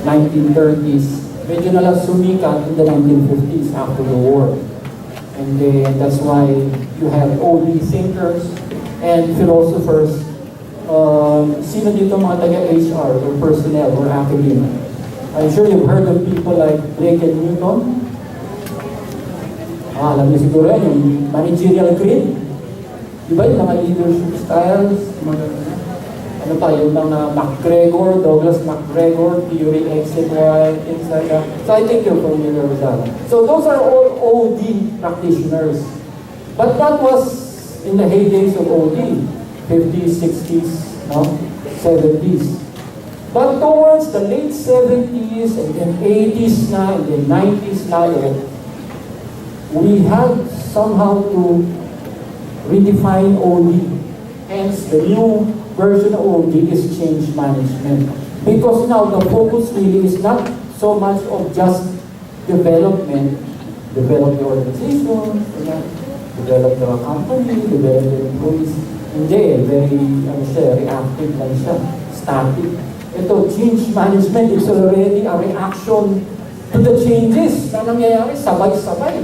1930s. Medyo na lang sumikat in the 1950s after the war. And then that's why you have OD thinkers and philosophers. Sino dito mga taga-HR or personnel or academia? I'm sure you've heard of people like Blake and Newton. Alam niyo siguro yan, yung managerial grid. Diba yung mga leadership styles, mga ano pa, yung mga McGregor, Douglas McGregor, theory X and Y, things like that. So I think you're familiar with that. So those are all OD practitioners. But that was in the heydays of OD, 50s, 60s, no? 70s. But towards the late 70s and then 80s na, and then 90s na, we had somehow to redefine OD. Hence, the new version of OD is change management. Because now the focus really is not so much of just development, develop the organization, develop the company, develop the employees. Hindi, very reactive lang siya, static. Ito, change management is already a reaction to the changes na nangyayari, sabay-sabay.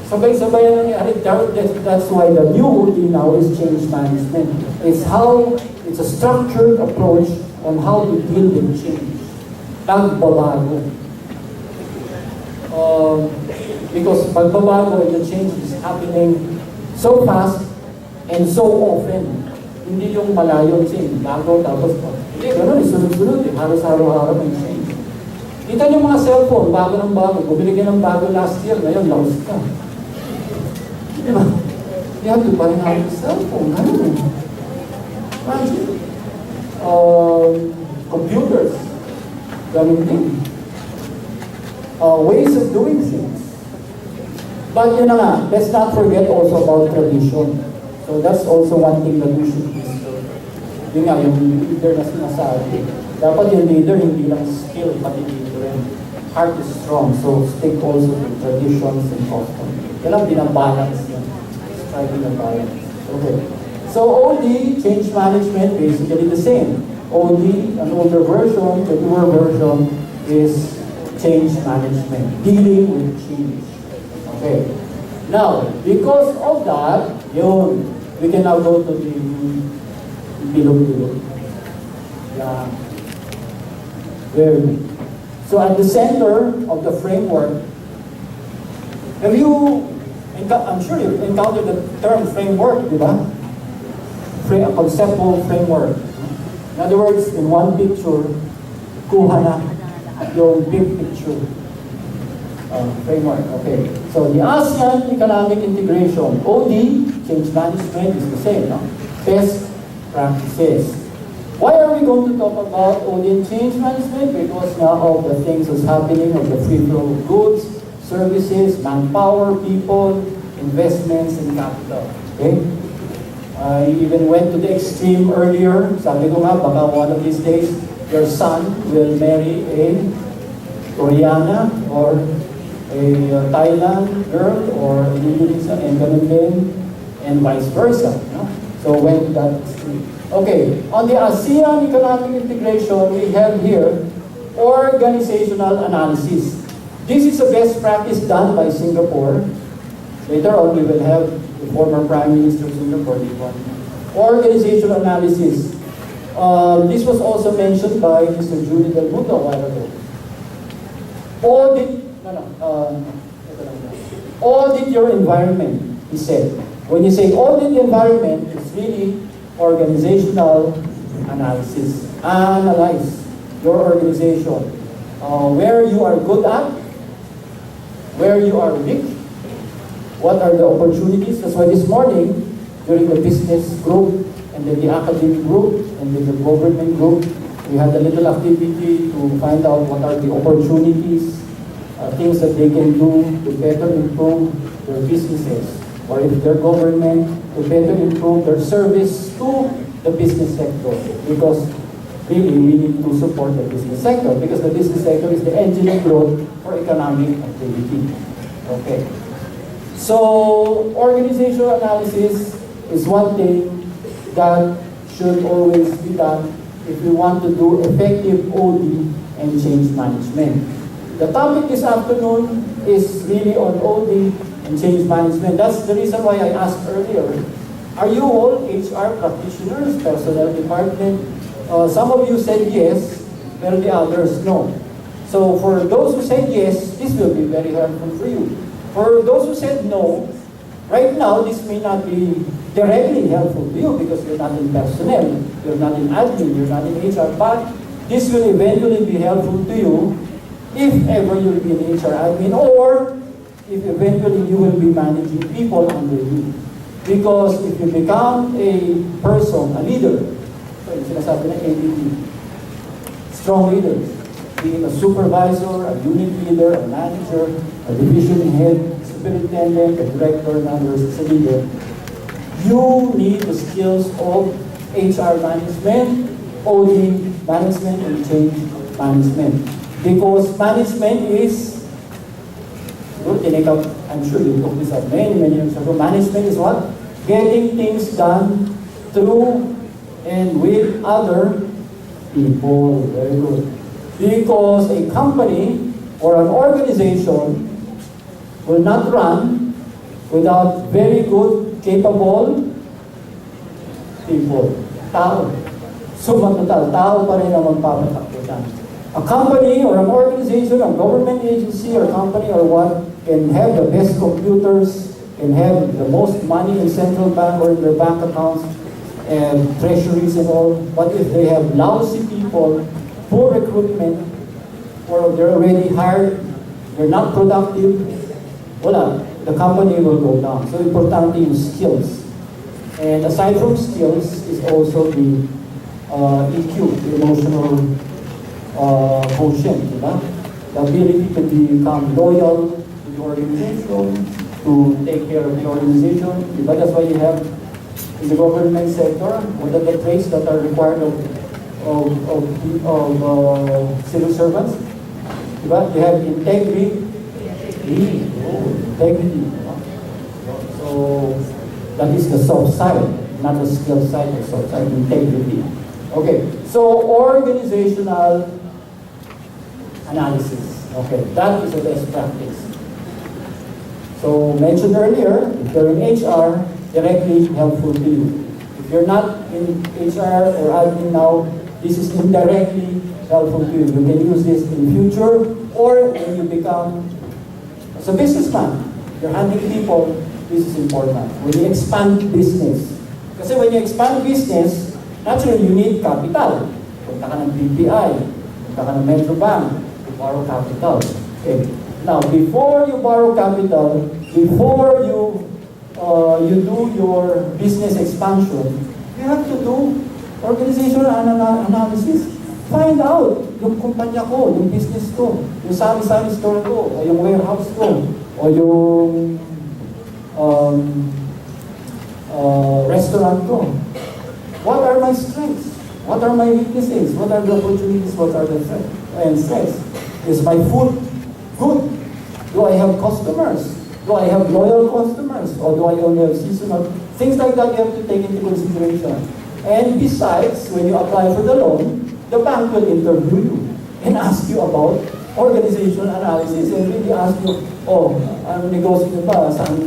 Sabay-sabay na nangyayari. That's why the new OD now is change management. It's a structured approach on how to deal with change. Pagbabago. Because pagbabago and the change is happening so fast and so often. Hindi yung malayo change, bago tapos hindi, gano'n, sunod-sunod, halos araw-araw may change. Kita niyo mga cellphone, bago ng bago, bumili ka ng bago last year, ngayon, lost ka. Di ba? You have to buy another cellphone, gano'n. Imagine. Computers, gano'n din. Ways of doing things. But yun na nga, let's not forget also about tradition. So that's also one thing that we should consider. Yun nga, yung leader na sinasabi. Dapat yung leader, hindi lang skill, pati leader rin. Heart is strong, so stick also to traditions and customs. Yan ang binabalance yan. Striking a balance. Okay. So OD, change management, basically the same. OD, an older version, the newer version is change management, dealing with change. Okay. Now, because of that, we can now go to the below. Yeah. Very. So at the center of the framework, I'm sure you've encountered the term framework, di ba? A conceptual framework. In other words, in one picture, kuha na yung big picture. Framework, okay. So the ASEAN Economic Integration, OD, change management is the same, no? Best practices. Why are we going to talk about OD and change management? Because now of the things that's happening, of the free flow of goods, services, manpower, people, investments, and capital. Okay? I even went to the extreme earlier. Sabi ko nga, baka one of these days, your son will marry a Koreana or a Thailand girl or an Indonesian and ganun din, and vice versa. No? So went to that extreme. Okay, on the ASEAN Economic Integration, we have here organizational analysis. This is a best practice done by Singapore. Later on, we will have the former Prime Minister of Singapore, organizational analysis. This was also mentioned by Mr. Judy Del Mundo a while ago. Audit your environment, he said. When you say audit the environment, it's really organizational analysis. Analyze your organization. Where you are good at, where you are weak, what are the opportunities. That's why this morning, during the business group, and then the academic group, and then the government group, we had a little activity to find out what are the opportunities, things that they can do to better improve their businesses, or if their government, to better improve their service to the business sector. Because really, we need to support the business sector, because the business sector is the engine of growth for economic activity. Okay. So, organizational analysis is one thing that should always be done if we want to do effective OD and change management. The topic this afternoon is really on OD and change management. That's the reason why I asked earlier, are you all HR practitioners, personnel department? Some of you said yes, while the others no. So for those who said yes, this will be very helpful for you. For those who said no, right now this may not be directly helpful to you because you're not in personnel, you're not in admin, you're not in HR, but this will eventually be helpful to you if ever you'll be in HR admin or if eventually you will be managing people under you. Because if you become a person, a leader, so yung sinasabi ng ADP, strong leaders, being a supervisor, a unit leader, a manager, a division head, superintendent, a director, and others as a leader, you need the skills of HR management, OD management, and change management. Because management is, I'm sure you took this up many years ago, management is what? Getting things done through and with other people. Very good. Because a company or an organization will not run without very good, capable people. Tao. Suma total, tao pa rin ang magpapatakbo dyan. A company or an organization, a government agency or company or what can have the best computers, can have the most money in central bank or in their bank accounts and treasuries and all. But if they have lousy people, poor recruitment, or they're already hired, they're not productive, wala, the company will go down. So importante yung skills. And aside from skills is also the EQ, the emotional quotient, diba? The ability to become loyal to the organization, to take care of the organization. Diba? That's why you have in the government sector, what are the traits that are required of civil servants? Diba? You have integrity. Integrity. So that is the soft side, not the skill side, the soft side, integrity. Okay, so organizational analysis. Okay, that is the best practice. So mentioned earlier, if you're in HR, directly helpful to you. If you're not in HR or admin now, this is indirectly helpful to you. You can use this in future or when you become as a businessman. You're handling people, this is important. When you expand business. Kasi when you expand business, naturally you need capital. Punta ka ng BPI, punta ka ng Metro Bank, to borrow capital. Okay. Now, before you borrow capital, before you do your business expansion, you have to do organizational analysis. Find out yung kumpanya ko, yung business ko, yung sari-sari store ko, o yung warehouse ko, o yung restaurant ko. What are my strengths? What are my weaknesses? What are the opportunities? What are the strengths? Is my food good? Do I have customers? Do I have loyal customers? Or do I only have seasonal? Things like that you have to take into consideration. And besides, when you apply for the loan, the bank will interview you and ask you about organizational analysis and really ask you, ang negosyo nyo ba? Saan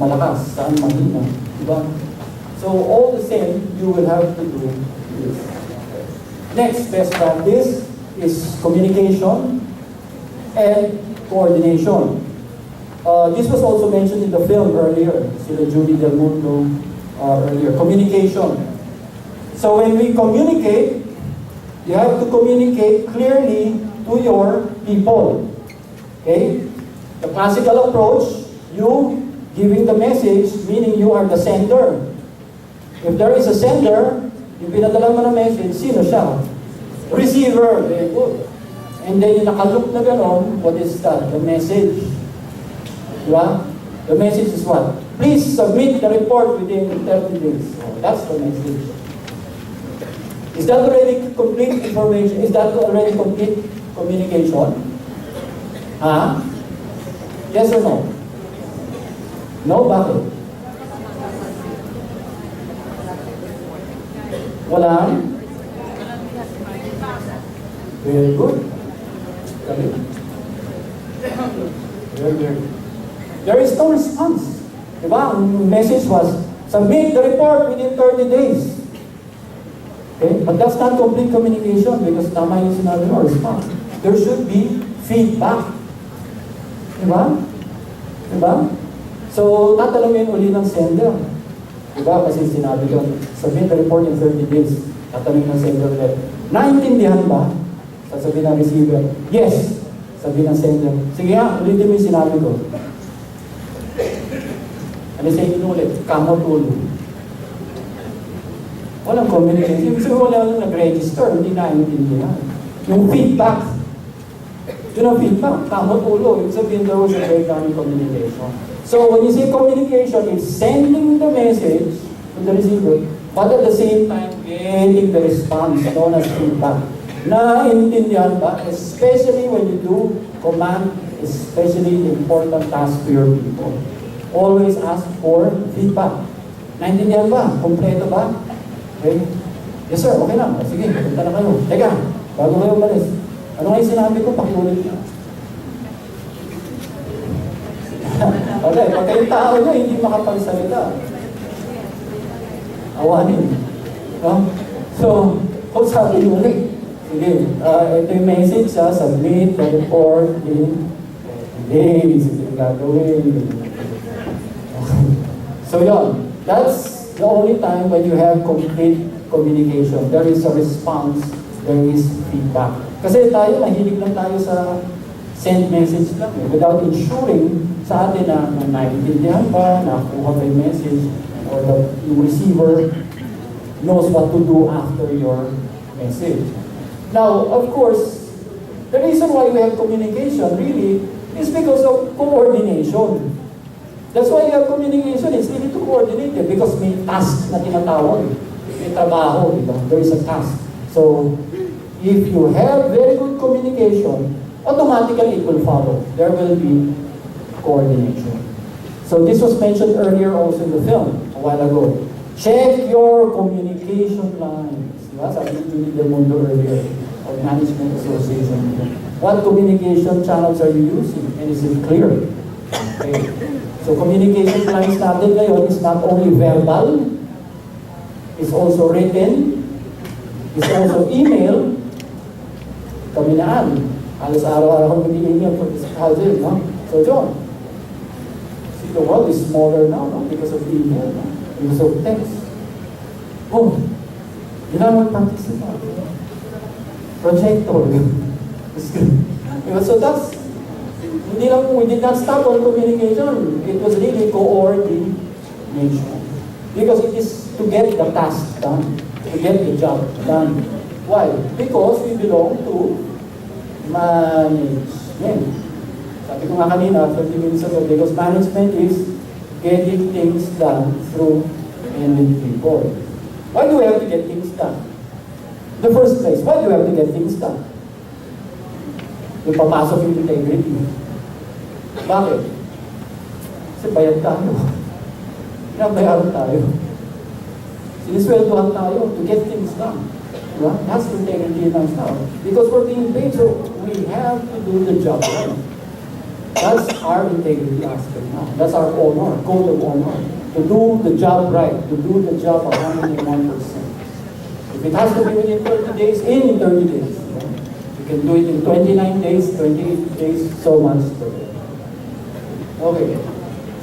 malakas? Saan mahina? Diba? So all the same, you will have to do this. Next best practice is communication and coordination. This was also mentioned in the film earlier, sila Judy Del Mundo earlier. Communication. So when we communicate, you have to communicate clearly to your people. Okay? The classical approach, you giving the message, meaning you are the sender. If there is a sender, yung pinadala mo na message, sino siya? Receiver. Very good. And then yung nakalook na gano'n, what is that? The message. Diba? The message is what? Please submit the report within 30 days. Oh, that's the message. Is that already complete information? Is that already complete communication? Huh? Yes or no? No? Bakit? Wala? Very good. Galing. There is no response. Diba? Ang message was, submit the report within 30 days. Okay? But that's not complete communication because tama yung sinabi mo, response. There should be feedback. Diba? Diba? So, tatanungin uli ng sender. Diba? Kasi sinabi ko, submit the report in 30 days. Tatanungin ng sender ulit. Naintindihan ba? Sasabihin ng receiver, yes. Sabi ng sender, sige nga, ulitin mo yung sinabi ko. Ano sa inyo ulit? Kamot ulo. Walang communication. Ibig sabihin wala lang nag-register, hindi naintindihan. Yung feedback, yun ang feedback, kamot ulo. Ibig sabihin there was a breakdown in communication. So when you say communication, it's sending the message to the receiver, but at the same time, getting the response known as feedback. Naintindihan ba? Especially when you do command, especially the important task to your people. Always ask for feedback. Naintindihan ba? Kompleto ba? Okay? Yes sir, okay lang. Sige, punta na kayo. Teka, bago kayo umalis. Ano nga yung sinabi ko? Pakiulit niyo. Okay, pagka yung tao niya hindi makapagsalita. Awanin. No? So, kung sabi niyo ulit, sige, ito yung message ha, submit the report in days. Ito yung gagawin. Okay. So yun, that's the only time when you have complete communication. There is a response, there is feedback. Kasi tayo, mahilig lang tayo sa send message lang without ensuring sa atin na naiintindihan ba, nakuha ba yung message, or the receiver knows what to do after your message. Now, of course, the reason why we have communication really is because of coordination. That's why you have communication. It's easy to coordinate it because may task na tinatawag. May trabaho, diba? There is a task. So, if you have very good communication, automatically it will follow. There will be coordination. So this was mentioned earlier also in the film, a while ago. Check your communication lines. Diba? Sabi ni Julie Del Mundo earlier, of Management Association. What communication channels are you using? And is it clear? Okay. So communication lines natin ngayon is not only verbal, it's also written, it's also email. Kami naan. Halos araw-araw kong mag-email for this housing, no? So John, see the world is smaller now, no? Because of email, no? Because of text. Oh, yun ang mag-participate. Projector. So that's, hindi lang, we did not stop on communication. It was really coordination. Because it is to get the task done, to get the job done. Why? Because we belong to management. Sabi ko nga kanina, 30 minutes ago, because management is getting things done through ending people. Why do we have to get things done? In the first place, why do we have to get things done? Yung papasok yung integrity. Bakit? Kasi bayad tayo. Pinabayaran tayo. Sinisweldohan tayo to get things done. Diba? That's integrity in us now. Because we're being paid, so we have to do the job right. That's our integrity aspect now. That's our honor, code of honor. To do the job right, to do the job 101%. If it has to be within 30 days, in 30 days. You can do it in 29 days, 28 days, so much. Okay.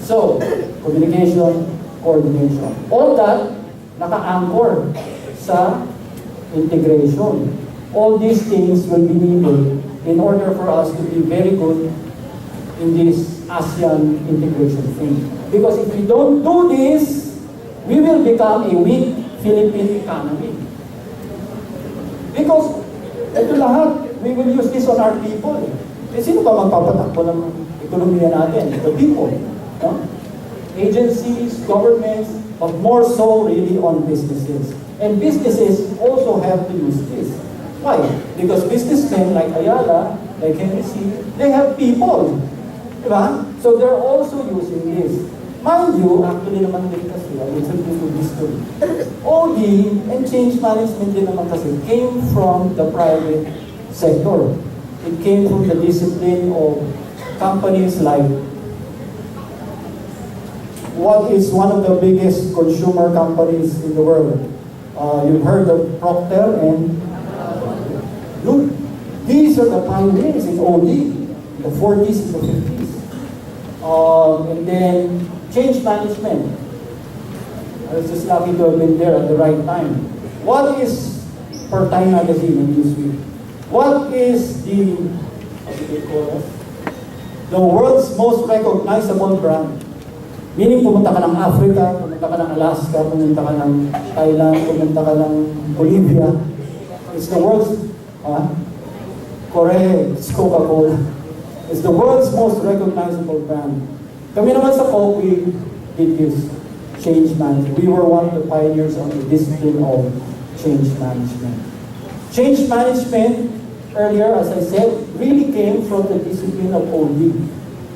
So, communication, coordination. All that, naka-anchor sa integration. All these things will be needed in order for us to be very good in this ASEAN integration thing. Because if we don't do this, we will become a weak Philippine economy. Because ito lahat, we will use this on our people. Eh, sino ba magpapatakbo ng ekonomiya natin? The people. No? Agencies, governments, but more so really on businesses. And businesses also have to use this. Why? Because businessmen like Ayala, like Henry C., they have people. Diba? So they're also using this. Mind you, actually naman din kasi, I will tell you to history. OD and change management din naman kasi came from the private sector. It came from the discipline of companies like what is one of the biggest consumer companies in the world. You've heard of Procter and look, these are the pioneers in OD, the 40s and the 50s. And then change management. I was just lucky to have been there at the right time. What is per Time Magazine and Newsweek? What is the, what do they call us? The world's most recognizable brand? Meaning pumunta ka ng Africa, pumunta ka ng Alaska, pumunta ka ng Thailand, pumunta ka ng Bolivia. It's the world's, correct, it's Coca-Cola. It's the world's most recognizable brand. Kami naman sa Coke, we did this change management. We were one of the pioneers on the discipline of change management. Change management, earlier, as I said, really came from the discipline of OD.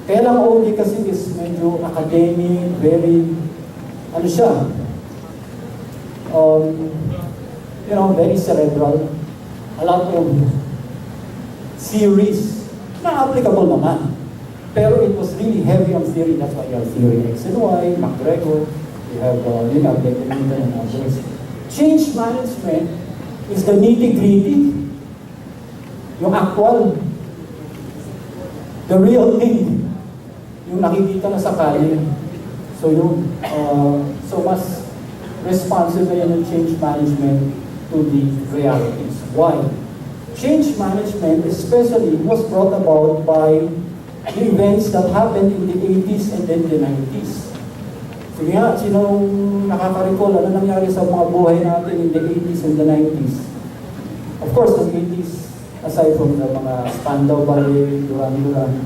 Kaya lang OD kasi is medyo academic, very, ano siya, very cerebral. A lot of theories na applicable naman. Pero it was really heavy on theory. That's why you have theory X and Y, McGregor, you have David Newton and others. Change management is the nitty-gritty, yung actual, the real thing, yung nakikita na sa kalye. So yung, so mas responsive na yung change management to the realities. Why? Change management especially was brought about by the events that happened in the 80s and then the 90s. Sige nga, sinong nakaka-recall, ano nangyari sa mga buhay natin in the 80s and the 90s? Of course, the 80s, aside from the mga Spandau Ballet, Duran-Duran,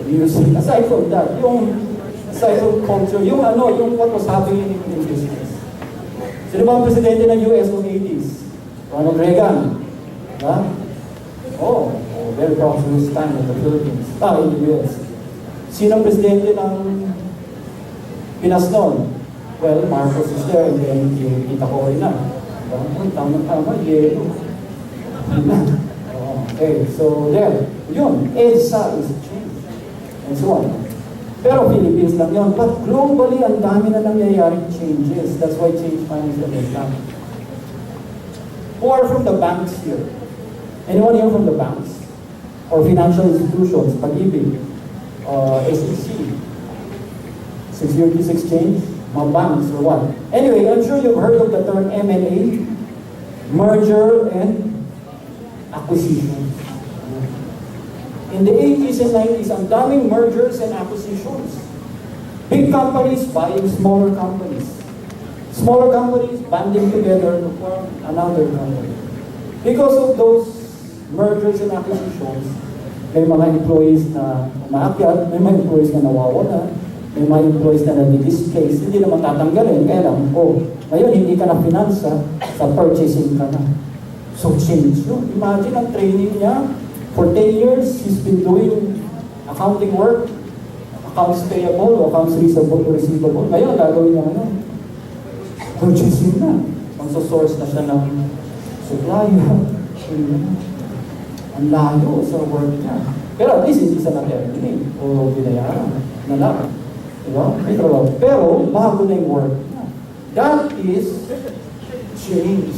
music, aside from that, yung aside from culture, yung what was happening in business. Sino ba ang presidente ng US noong 80s? Ronald Reagan. Diba? Very prosperous time in the Philippines. In the US. Sino ang presidente ng Pinas noon? Well, Marcos is there, and then kita ko rin na. Tama, yelo. Okay, so there. Yun, EDSA is a change. And so on. Pero Philippines lang yun. But globally, ang dami na nangyayaring changes. That's why change management is done. Who are from the banks here? Anyone here from the banks? Or financial institutions? Pag-ibig? SEC? Securities Exchange? Mga banks or what? Anyway, I'm sure you've heard of the term M&A. Merger and acquisition. In the 80s and 90s, ang daming mergers and acquisitions. Big companies buying smaller companies. Smaller companies banding together to form another company. Because of those mergers and acquisitions, may mga employees na umaakyat, may mga employees na nawawala, may mga employees na nadi-displace, hindi naman tatanggalin, kaya lang, ngayon hindi ka na finansa, sa purchasing ka na. So change yun. Imagine ang training niya, for 10 years, he's been doing accounting work, accounts payable, accounts receivable. Ngayon, gagawin niya ngayon. Purchasing na. Magsosource na siya ng supplier. Ang layo sa work niya. Pero at least hindi sa na-terminate o binayaran na lang. Diba? May trabaho. Pero bago na yung work niya. That is change.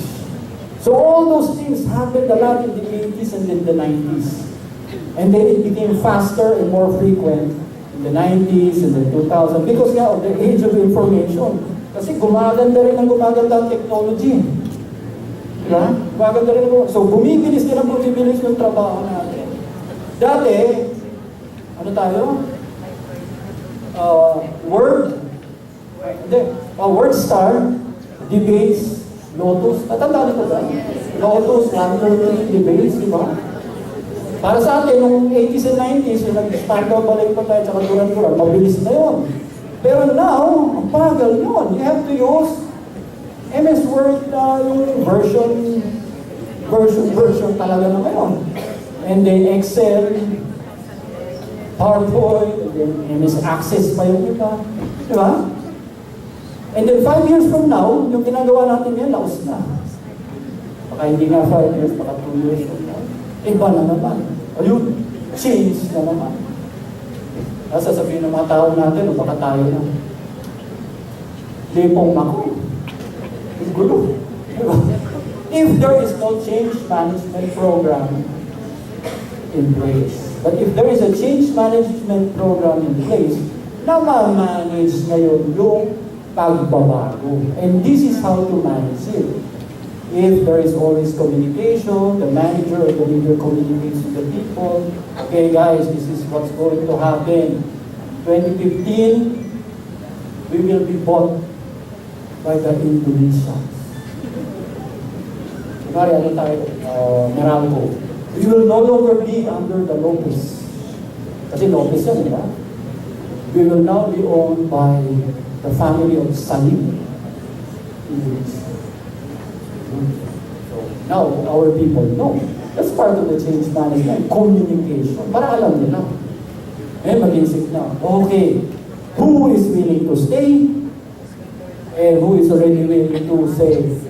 So all those things happened a lot in the 80s and in the 90s. And then it became faster and more frequent in the 90s and the 2000s because nga of the age of information. Kasi gumaganda rin ang technology. Diba? Gumaganda rin so bumibilis din ang bumibilis ng trabaho natin. Dati, ano tayo? WordStar, debates, Lotus, natandaan ito ba? Lotus, Lantern, debates, di ba? Para sa atin, nung 80s and 90s, yung nag-Spandau Ballet pa tayo, tsaka Duran-Duran, mabilis na yun. Pero now, ang pagal yun. You have to use MS Word na yung version talaga na ngayon. And then Excel, PowerPoint, and then MS Access pa yung iba. Di ba? And then 5 years from now, yung ginagawa natin yan, laos na. Baka hindi nga 5 years, baka 2 years from now. Iba na naman. O Ayun, change na naman. Sasabihin ng mga tao natin, o baka tayo na. Lipong ako. Gulo. Diba? If there is no change management program in place, but if there is a change management program in place, na ma-manage ngayon yung pagbabago. And this is how to manage it. If there is always communication, the manager or the leader communicates with the people, okay guys, this is what's going to happen. 2015, we will be bought by the Indonesians. Kunwari, ano tayo? Meralco. We will no longer be under the Lopez. Kasi Lopez yan, di ba? We will now be owned by the family of Salim. Indonesia. So, now, our people know. That's part of the change management. Communication. Para alam nila. Mag-isip na, okay, who is willing to stay? And who is already willing to say,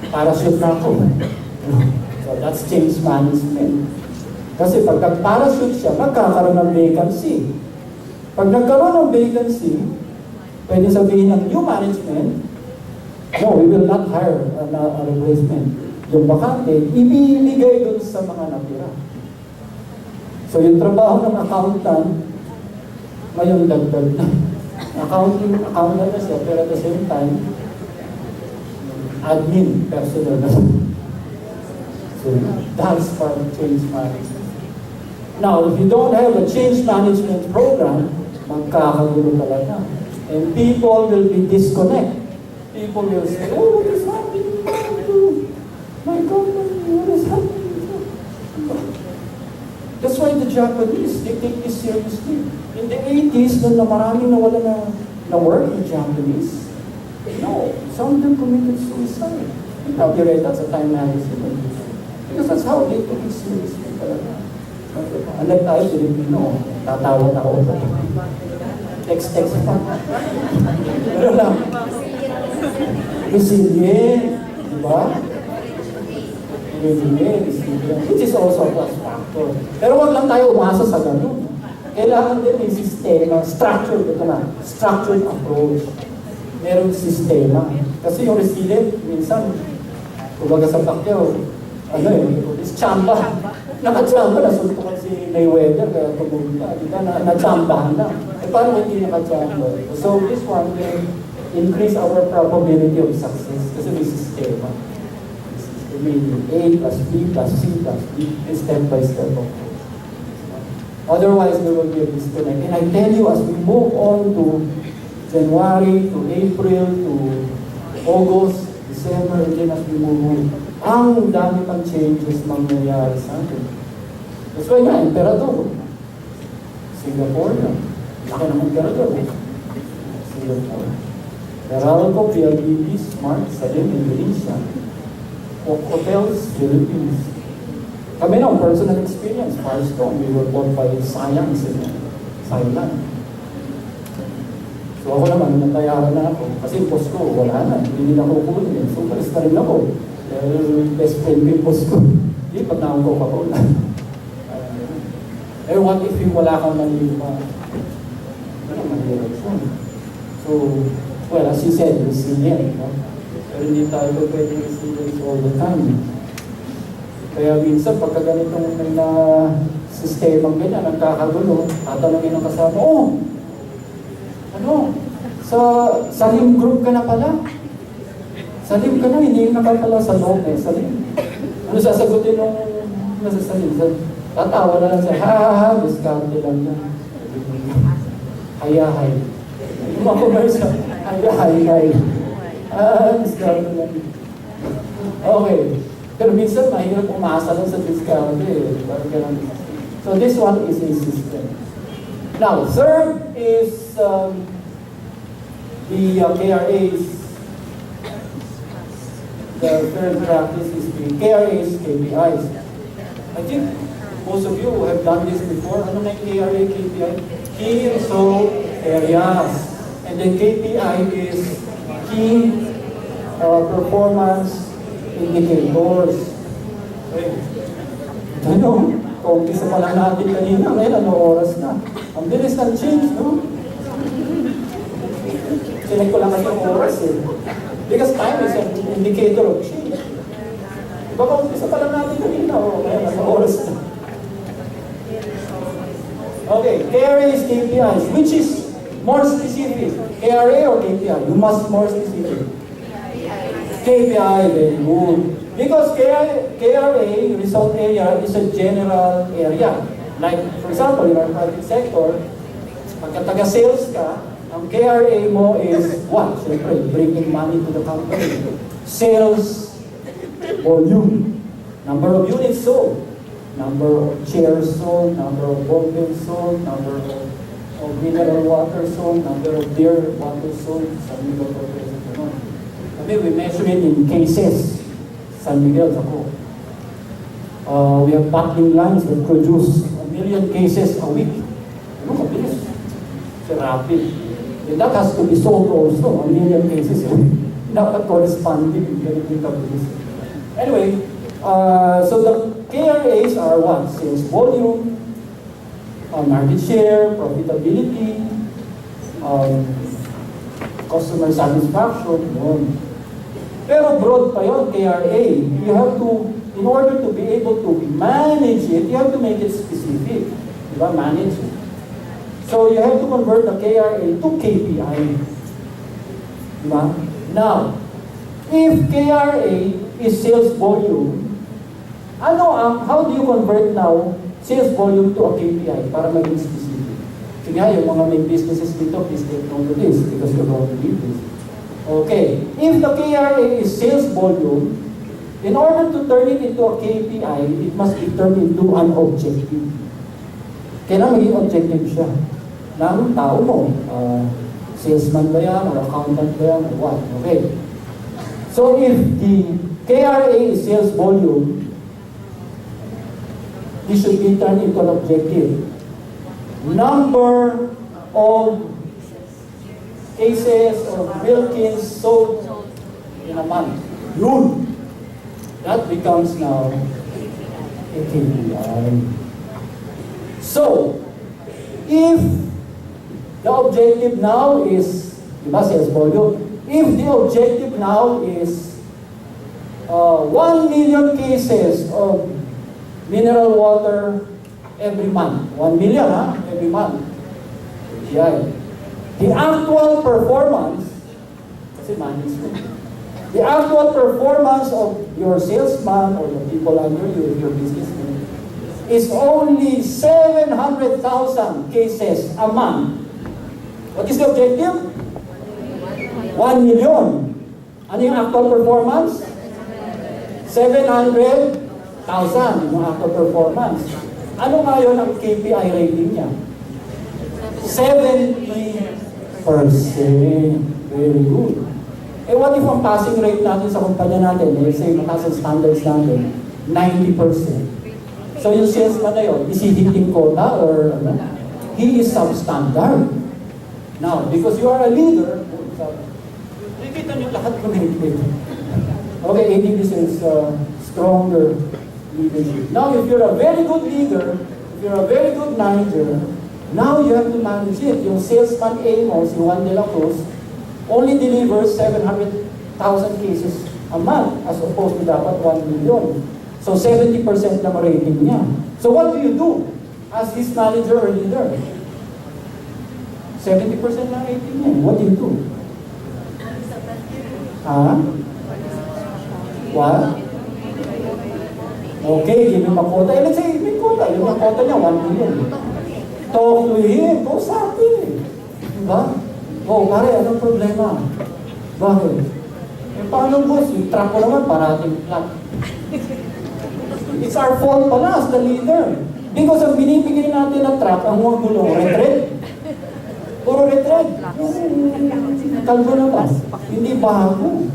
parachute na ako. So that's change management. Kasi pag nag-parachute siya, magkakaroon ng vacancy. Pag nagkaroon ng vacancy, pwede sabihin ng new management, no, we will not hire a replacement. Yung bakante, ibibigay dun sa mga natira. So yung trabaho ng accountant, ngayon dagdag na. Accountant na siya, pero at the same time, admin, personal na. So that's part of change management. Now, if you don't have a change management program, magkakagulo talaga. And people will be disconnected. People will say, oh, what is happening to my company? What is happening? That's why the Japanese, they take this seriously. In the 80s, na maraming nawala na work in Japanese, no, some of them committed suicide. You probably read that sa Time Magazine. Because that's how they took it seriously. Unlike tayo, Filipino, tatawa na ako. Text pa. Pero lang, resilient, di ba? Which is also a plus factor. Pero wag lang tayo umasa sa ganun. Kailangan din may sistema, structured approach. Merong sistema. Kasi yung resilient, minsan, kumbaga sa Pacquiao, is chamba. Nakachamba, nasuntukan si Mayweather, kaya tumunta. Diba? Nachambahan na. Paano hindi nakachamba? So this one will increase our probability of success kasi may sistema. Meaning A plus B plus C plus D, and step by step. Otherwise, there will be a disconnect. And I tell you, as we move on to January, to April, to August, December, and then as we move on, ang dami pang changes mangyayari sa atin. That's why nga, Emperador. Singapore na. Laki ng Emperador. Singapore. Meralco, PLDT, Smart, Salim, Indonesia. Hotels, Philippines. Kami na, personal experience, Firestone, we were bought by Science in Thailand. So ako naman, natayaran na ako. Kasi yung post ko, wala na. Hindi na ako kukunin. So, palis na rin ako. Best friend ko yung post ko. Hindi, pag naong ko pa ko lang. What if yung wala kang manilima? Wala manilima yun. So, well, as you said, resilient, no? Pero hindi tayo pwedeng resilient all the time. Kaya minsan, pagka ganitong may na sistemang ganyan, nagkakagulo, tatanungin ng kasama, Salim group ka na pala? Salim ka na, hindi na ka pala sa loob eh, Salim. Ano sasagutin nung nasa Salim? Tatawa na lang siya, ha, discount lang yan. Hayahay. Yung mga commercial, hayahay. Discount lang. Okay. Pero minsan, mahirap umasa lang sa discount eh. So this one is a system. Now, third is the KRA's, the third practice is the KRA's KPIs. I think most of you have done this before. Ano na yung KRA KPI? Key Result Areas. And the KPI is Key Performance Indicators. Okay. Ano? Kaumpisa pa lang natin kanina, ngayon ano oras na? Ang bilis ng change, no? Sinek ko lang kasi yung oras eh. Because time is an indicator of change. Diba kaumpisa pa lang natin kanina, o ngayon ano oras na? Okay, KRA is KPIs. Which is more specific? KRA or KPI? You must more specific. KPI, very good. Because KRA, result area, is a general area. Like, for example, in our private sector, pagka taga-sales ka, ang KRA mo is what? Siyempre, bringing money to the company. Sales volume. Number of units sold. Number of chairs sold, number of ball pens sold, number of mineral water sold, number of beer water sold, San Miguel Corporation. Kami, we measure it in cases. San Miguel, ako. We have bottling lines that produce 1 million cases a week. Ano, kabilis? It's rapid. And that has to be sold also, 1 million cases a week. Dapat corresponding, ganito yung kabilis. Anyway, so the KRAs are what? Sales volume, market share, profitability, customer satisfaction, yun. Pero broad pa yun, KRA. You have to, in order to be able to manage it, you have to make it specific. Diba? Manage it. So you have to convert the KRA to KPI. Diba? Now, if KRA is sales volume, how do you convert now sales volume to a KPI para maging specific? Sige nga, yung mga may businesses dito, please take note of this because you're going to need this. Okay, if the KRA is sales volume, in order to turn it into a KPI, it must be turned into an objective. Kailangan maging objective siya ng tao mo. Salesman ba yan, or accountant ba yan, or what? Okay. So if the KRA is sales volume, this should be turned into an objective. Number of cases or Wilkins sold in a month. Yun. That becomes now a KPI. So, if the objective now is, diba, sales volume, if the objective now is 1 million cases of mineral water every month. 1 million, every month. Yeah. The actual performance, kasi management, the actual performance of your salesman or the people under you, your businessman, is only 700,000 cases a month. What is the objective? 1 million. Ano yung actual performance? 700,000 yung actual performance. Ano nga yun ang KPI rating niya? 70%. Very good. Eh what if ang passing rate natin sa kumpanya natin, let's say mataas ang standards natin, 90%. So yung salesman na yun, is he hitting quota or ano? He is substandard. Now, because you are a leader, nakikita niyo lahat ko na-hit. Okay, 80% is stronger leadership. Now, if you're a very good leader, if you're a very good manager, now you have to manage it. Yung salesman A mo, si Juan de la Cruz, only delivers 700,000 cases a month as opposed to dapat 1 million. So 70% lang rating niya. So what do you do as his manager or leader? 70% lang rating niya. What do you do? What? Okay, give him a quota. Eh, let's say, may quota. Yung quota niya, 1 million. Talk to him. Kausapin. Diba? Oh, pare, anong problema? Bakit? Eh, paano boss? Yung truck ko naman, parating flat. It's our fault pala as the leader. Because ang binibigay natin na truck, ang huwag gulong, retread. Puro retread. Kalbo na ba? Hindi bago.